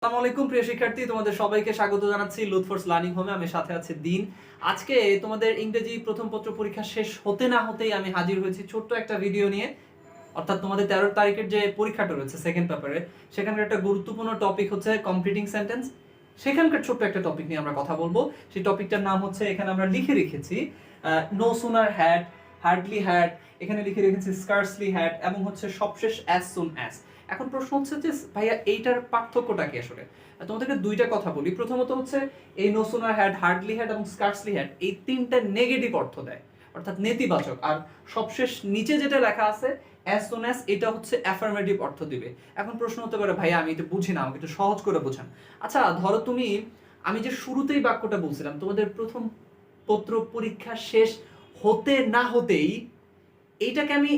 আসসালামু আলাইকুম প্রিয় শিক্ষার্থী, তোমাদের সবাইকে স্বাগত জানাচ্ছি লুৎফর লার্নিং হোমে। আমি সাথে আছি দিন। আজকে তোমাদের ইংরেজি প্রথম পত্র পরীক্ষা শেষ হতে না হতেই আমি হাজির হয়েছি ছোট্ট একটা ভিডিও নিয়ে। অর্থাৎ তোমাদের 13 তারিখের যে পরীক্ষাটা রয়েছে সেকেন্ড পেপারে, সেখানকার একটা গুরুত্বপূর্ণ টপিক হচ্ছে কমপ্লিটিং সেন্টেন্স। সেখানকার ছোট্ট একটা টপিক নিয়ে আমরা কথা বলবো। সেই টপিকটার নাম হচ্ছে, এখানে আমরা লিখে রেখেছি no sooner had, hardly had, এখানে লিখে রেখেছি স্কার্সলি হ্যাড, এবং হচ্ছে সবশেষ অ্যাজ সুন অ্যাজ। এখন প্রশ্ন হচ্ছে যে ভাইয়া এইটার পার্থক্যটা কি আসলে? তোমাদেরকে দুইটা কথা বলি। প্রথমত হচ্ছে এই no sooner had, hardly had এবং স্কার্সলি হ্যাড, এই তিনটা নেগেটিভ অর্থ দেয়, অর্থাৎ নেতিবাচক। আর সবশেষ নিচে যেটা লেখা আছে অ্যাজ সুন অ্যাজ, এটা হচ্ছে অ্যাফার্মেটিভ অর্থ দিবে। এখন প্রশ্ন হতে পারে ভাইয়া আমি এটা বুঝি না, আমাকে একটু সহজ করে বোঝান। আচ্ছা ধরো তুমি, আমি যে শুরুতেই বাক্যটা বলছিলাম, তোমাদের প্রথম পত্র পরীক্ষা শেষ হতে না হতেই, এইটাকে আমি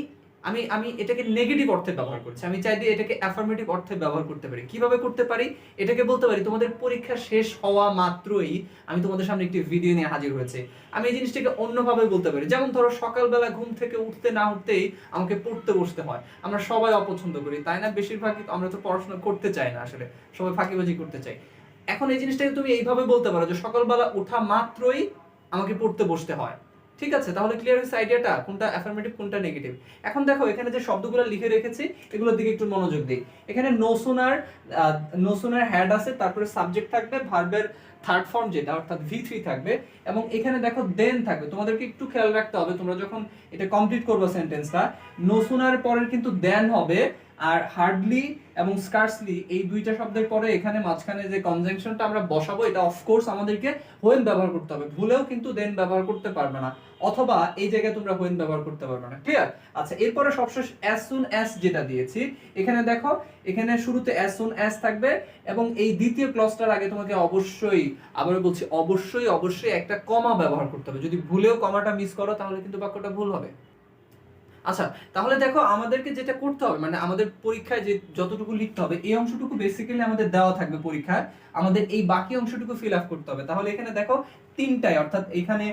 আমি আমি এটাকে নেগেটিভ অর্থে ব্যবহার করছি। আমি চাইলে এটাকে অ্যাফার্মেটিভ অর্থে ব্যবহার করতে পারি। কিভাবে করতে পারি? এটাকে বলতে পারি তোমাদের পরীক্ষা শেষ হওয়া মাত্রই আমি তোমাদের সামনে একটি ভিডিও নিয়ে হাজির হয়েছে। আমি এই জিনিসটাকে অন্যভাবে বলতে পারি। যেমন ধরো সকালবেলা ঘুম থেকে উঠতে না উঠতেই আমাকে পড়তে বসতে হয়। আমরা সবাই অপছন্দ করি, তাই না? বেশিরভাগই আমরা তো পড়াশোনা করতে চাই না, আসলে সবাই ফাঁকিবাজি করতে চাই। এখন এই জিনিসটাকে তুমি এইভাবে বলতে পারো যে সকালবেলা ওঠা মাত্রই আমাকে পড়তে বসতে হয়। ঠিক আছে, তাহলে ক্লিয়ার হয়েছে আইডিয়াটা, কোনটা অ্যাফার্মেটিভ কোনটা নেগেটিভ। এখন দেখো এখানে যে শব্দগুলো লিখে রেখেছি এগুলোর দিকে একটু মনোযোগ দিই। এখানে নো সুনার হ্যাড আছে, তারপরে সাবজেক্ট থাকবে, ভার্বের থার্ড ফর্ম যেটা অর্থাৎ V3 থাকবে, এবং এখানে দেখো দেন থাকবে। তোমাদেরকে একটু খেয়াল রাখতে হবে, তোমরা যখন এটা কমপ্লিট করবে সেন্টেন্সটা, নো সুনার পরের কিন্তু দেন হবে, আর হার্ডলি এবং স্কার্সলি এই দুইটা শব্দের পরে এখানে মাঝখানে যে কনজাংশনটা আমরা বসাবো, এটা অফকোর্স আমাদেরকে হোয়েন ব্যবহার করতে হবে। ভুলেও কিন্তু দেন ব্যবহার করতে পারবে না, অথবা এই জায়গায় তোমরা হোয়েন ব্যবহার করতে পারবে না। ক্লিয়ার? আচ্ছা, এরপরে সবশেষ অ্যাজ সুন অ্যাজ যেটা দিয়েছি, এখানে দেখো এখানে শুরুতে অ্যাজ সুন অ্যাজ থাকবে, এবং এই দ্বিতীয় ক্লজটার আগে তোমাকে অবশ্যই, আবারও বলছি অবশ্যই একটা কমা ব্যবহার করতে হবে। যদি ভুলেও কমাটা মিস করো তাহলে কিন্তু বাক্যটা ভুল হবে। আচ্ছা, তাহলে দেখো আমাদেরকে যেটা করতে হবে, মানে আমাদের পরীক্ষায় যে যতটুকু লিখতে হবে, এই অংশটুকু বেসিক্যালি আমাদের দেওয়া থাকবে পরীক্ষায়। আমাদের এই বাকি অংশটুকু ফিল আপ করতে হবে। তাহলে এখানে দেখো তিনটাই, অর্থাৎ এখানে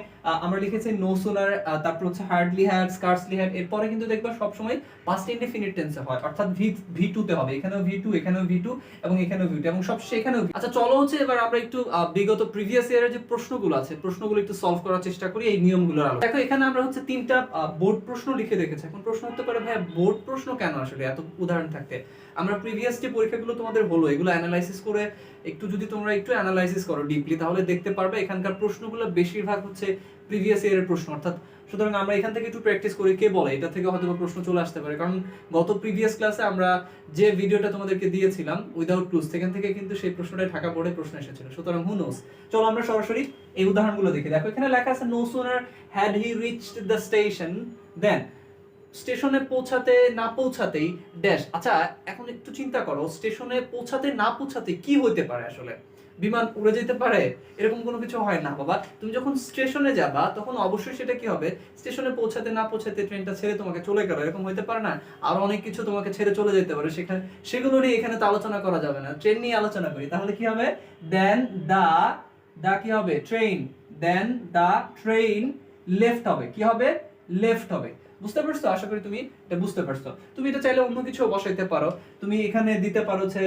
আমরা লিখেছি নো সুনার, তারপর হচ্ছে হার্ডলি হ্যাড, স্কার্সলি হ্যাড, এরপরে কিন্তু দেখবা সবসময় পাস্ট ইনডেফিনিট টেন্সে হয়, অর্থাৎ V2 তে হবে। এখানেও V2, এখানেও V2, এবং এখানেও V2, এবং সবশেষে এখানেও। আচ্ছা চলো হচ্ছে এবার আমরা একটু বিগত প্রিভিয়াস ইয়ারের যে প্রশ্নগুলো আছে, প্রশ্নগুলো একটু সলভ করার চেষ্টা করি এই নিয়মগুলোর আলোকে। দেখো এখানে আমরা হচ্ছে তিনটা বোর্ড প্রশ্ন লিখে রেখেছি। এখন প্রশ্ন হতে পারে ভাই বোর্ড প্রশ্ন কেন আসলে এত উদাহরণ থাকতে? আমরা প্রিভিয়াস যে পরীক্ষাগুলো তোমাদের হলো এগুলো অ্যানালাইসিস করে, একটু যদি তোমরা একটু অ্যানালাইসিস করো ডিপলি, তাহলে দেখতে পারবে এখানকার প্রশ্নগুলো বেশিরভাগ হচ্ছে প্রিভিয়াস ইয়ারের প্রশ্ন। অর্থাৎ সুতরাং আমরা এখান থেকে একটু প্র্যাকটিস করি। কে বলে এটা থেকে হয়তো প্রশ্ন চলে আসতে পারে, কারণ গত প্রিভিয়াস ক্লাসে আমরা যে ভিডিওটা তোমাদেরকে দিয়েছিলাম উইদাউট ক্লুজ, সেখান থেকে কিন্তু সেই প্রশ্নটাই ঢাকা বোর্ডে প্রশ্ন এসেছিল। সুতরাং হু নোস। চলো আমরা সরাসরি এই উদাহরণগুলো দেখি। দেখো এখানে লেখা আছে no sooner had he reached the station then, স্টেশনে পৌঁছাতে না পৌঁছাতেই ড্যাশ। আচ্ছা এখন একটু চিন্তা করো, স্টেশনে পৌঁছাতে না পৌঁছাতে কি হইতে পারে আসলে? বিমান উড়ে যেতে পারে? এরকম কোনো কিছু হয় না বাবা। তুমি যখন স্টেশনে যাবা তখন অবশ্যই সেটা কি হবে, স্টেশনে পৌঁছাতে না পৌঁছাতে ট্রেনটা ছেড়ে তোমাকে চলে গেল, এরকম হইতে পারে না? আর অনেক কিছু তোমাকে ছেড়ে চলে যেতে পারে, সেখানে সেগুলো নিয়ে এখানে তো আলোচনা করা যাবে না। ট্রেন নিয়ে আলোচনা করি, তাহলে কি হবে? দেন দা কি হবে? Train. Then the train left হবে, কি হবে? লেফট হবে। বুঝতে পারছো? আশা করি তুমি এটা বুঝতে পারছো। তুমি এটা চাইলে অন্য কিছু বসাইতে পারো। তুমি এখানে দিতে পারো যে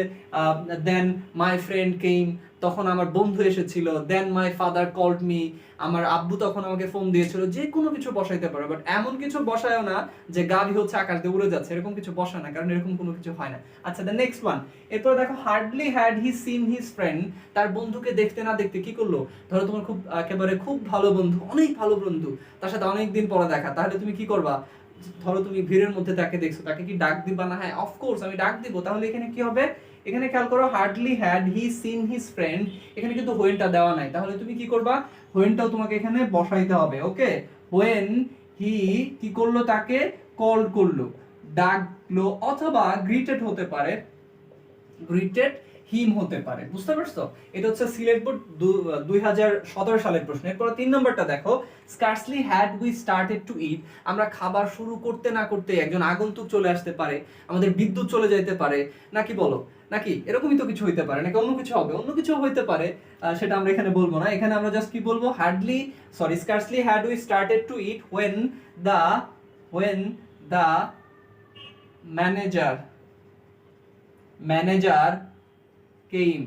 দেন মাই ফ্রেন্ড কেম, তখন আমার বন্ধু এসেছিল। দেন মাই ফাদার কল্ড মি, আমার আব্বু তখন আমাকে ফোন দিয়েছিল। যে কোনো কিছু বসাইতে পারো, বাট এমন কিছু বসায়ও না যে গাড়ি হচ্ছে আকাশ দিয়ে উড়ে যাচ্ছে, এরকম কিছু বসায় না, কারণ এরকম কোনো কিছু হয় না। আচ্ছা দ্য নেক্সট ওয়ান, এরপর দেখো hardly had he seen his friend, তার বন্ধুকে দেখতে না দেখতে কি করলো? ধরো তোমার খুব একেবারে খুব ভালো বন্ধু, অনেক ভালো বন্ধু, তার সাথে অনেকদিন পরে দেখা, তাহলে তুমি কি করবা? ধরো তুমি ভিড়ের মধ্যে তাকে দেখছো, তাকে কি ডাক দিবা না? হ্যাঁ অফকোর্স আমি ডাক দিব। তাহলে এখানে কি হবে? এখানে খেয়াল করো hardly had he seen his friend, এখানে কিন্তু হোয়েনটা দেওয়া নাই, তাহলে তুমি কি করবা? হোয়েনটাও তোমাকে এখানে বসাইতে হবে। ওকে, হোয়েন হি কি করলো? তাকে কল করলো, ডাকলো, অথবা গ্রিটেড হতে পারে, গ্রিটেড হিম হতে পারে। বুঝতে পারছো? এটা হচ্ছে সিলেট বোর্ড 2017 সালের প্রশ্ন। এরপর 3 নম্বরটা দেখো, scarcely had we started to eat, আমরা খাবার শুরু করতে না করতে একজন আগন্তুক চলে আসতে পারে, আমাদের বিদ্যুৎ চলে যাইতে পারে, নাকি বলো? নাকি এরকমই তো কিছু হইতে পারে, নাকি অন্য কিছু হবে? অন্য কিছু হইতে পারে, সেটা আমরা এখানে বলবো না। এখানে আমরা জাস্ট কি বলবো? Scarcely had we started to it when the manager came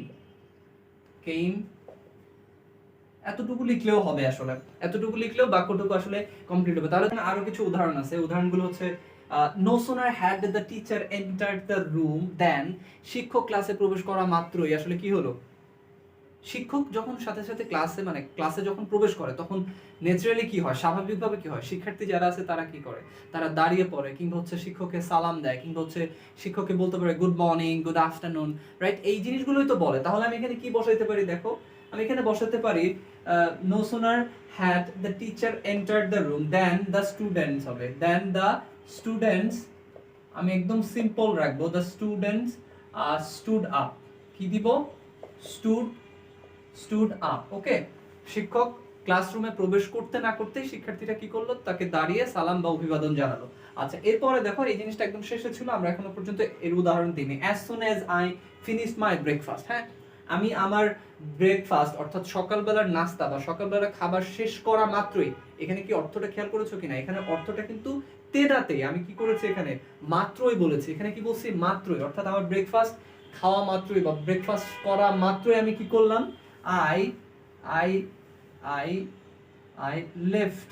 came এতটুকু লিখলেও হবে, আসলে এতটুকু লিখলেও বাক্যটুকু আসলে কমপ্লিট হবে। তাহলে আরো কিছু উদাহরণ আছে, উদাহরণগুলো হচ্ছে no sooner had the teacher entered the room than, শিক্ষক ক্লাসে প্রবেশ করা মাত্রই আসলে কি হলো, শিক্ষক যখন সাথে সাথে ক্লাসে যখন প্রবেশ করে তখন ন্যাচারালি কি হয়, স্বাভাবিকভাবে কি হয়, শিক্ষার্থী যারা আছে তারা কি করে, তারা দাঁড়িয়ে পড়ে, কিংবা হচ্ছে শিক্ষককে সালাম দেয়, কিংবা হচ্ছে শিক্ষককে বলতে পারে good morning, good afternoon, right? এই জিনিসগুলোই তো বলে। তাহলে আমি এখানে কি বসাইতে পারি দেখো, আমি এখানে বসাতে পারি no sooner had the teacher entered the room than the students হবে, than the students, আমি একদম সিম্পল রাখবো, the students stood up, কি দিব, stood up, ওকে? শিক্ষক ক্লাসরুমে প্রবেশ করতে না করতেই শিক্ষার্থীরা কি করলো, তাকে দাঁড়িয়ে সালাম বা অভিবাদন জানালো। আচ্ছা, এরপরে দেখো এই জিনিসটা একদম শেষে ছিল, আমরা এখনো পর্যন্ত এর উদাহরণ দিইনি। as soon as I finished my breakfast, হ্যাঁ, আমি আমার ব্রেকফাস্ট অর্থাৎ সকালবেলার নাস্তা বা সকালবেলার খাবার শেষ করা মাত্রই, এখানে কি অর্থটা খেয়াল করেছো কিনা, এখানে অর্থটা কিন্তু তেদাতে আমি কি করেছি, এখানে মাত্রই বলেছি, এখানে কি বলছি, মাত্রই, অর্থাৎ আমার ব্রেকফাস্ট খাওয়া মাত্রই বা ব্রেকফাস্ট করা মাত্রই আমি কি করলাম, I left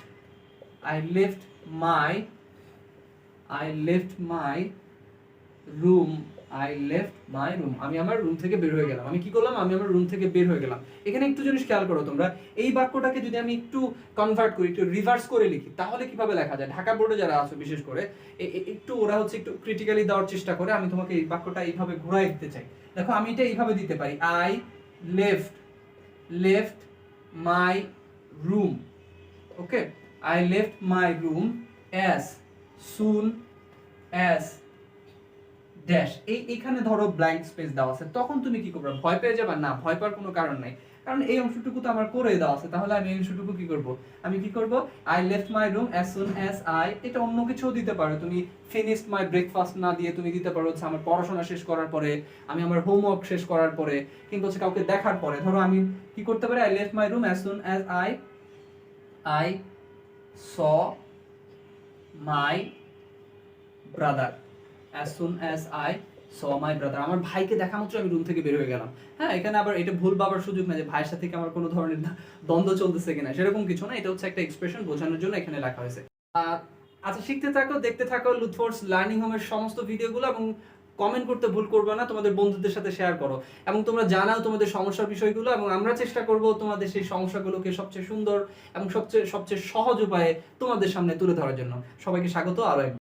my room, আমি আমার রুম থেকে বের হয়ে গেলাম, আমি কি করলাম, আমি আমার রুম থেকে বের হয়ে গেলাম। এখানে একটু জিনিস খেয়াল করো তোমরা, এই বাক্যটাকে যদি আমি একটু কনভার্ট করি, একটু রিভার্স করে লিখি, তাহলে কিভাবে লেখা যায়, ঢাকা বোর্ডে যারা আছো বিশেষ করে একটু ওরা হচ্ছে একটু ক্রিটিক্যালি দেওয়ার চেষ্টা করে, আমি তোমাকে এই বাক্যটা এইভাবে ঘুরাই দিতে চাই। দেখো আমি এটা এইভাবে দিতে পারি, I left my room, okay, I left my room as soon as dash, এইখানে ধরো ব্ল্যাঙ্ক স্পেস দেওয়া আছে, তখন তুমি কি করবে, ভয় পেয়ে যাবে না, ভয় পাওয়ার কোনো কারণ নাই, কারণ এই অংশটুকু তো আমার করে দেওয়া আছে। তাহলে আমি এই অংশটুকু কি করব, আমি কি করব, I left my room as soon as I, এটা অন্য কিছুও দিতে পারো তুমি, finished my breakfast না দিয়ে তুমি দিতে পারো হচ্ছে আমার পড়াশোনা শেষ করার পরে, আমি আমার হোমওয়ার্ক শেষ করার পরে, কিংবা হচ্ছে কাউকে দেখার পরে। ধরো আমি কি করতে পারি, I left my room as soon as I saw my brother, as soon as I saw my brother, আমার ভাইকে দেখা মাত্র আমি রুম থেকে বের হয়ে গেলাম। হ্যাঁ, এখানে আবার এটা ভুল ভাবার সুযোগ না যে ভাইয়ের সাথে কি আমার কোনো ধরনের দ্বন্দ্ব চলতেছে কিনা, সেরকম কিছু না, এটা হচ্ছে একটা এক্সপ্রেশন বোঝানোর জন্য এখানে লেখা হয়েছে। আচ্ছা, শিখতে থাকো, দেখতে থাকো লুৎফোর্স লার্নিং হোমের সমস্ত ভিডিওগুলো, এবং কমেন্ট করতে ভুল করবে না, তোমাদের বন্ধুদের সাথে শেয়ার করো, এবং তোমরা জানাও তোমাদের সমস্যার বিষয়গুলো, এবং আমরা চেষ্টা করব তোমাদের সেই সমস্যাগুলোকে সবচেয়ে সুন্দর এবং সবচেয়ে সহজ উপায়ে তোমাদের সামনে তুলে ধরার জন্য। সবাইকে স্বাগত আরো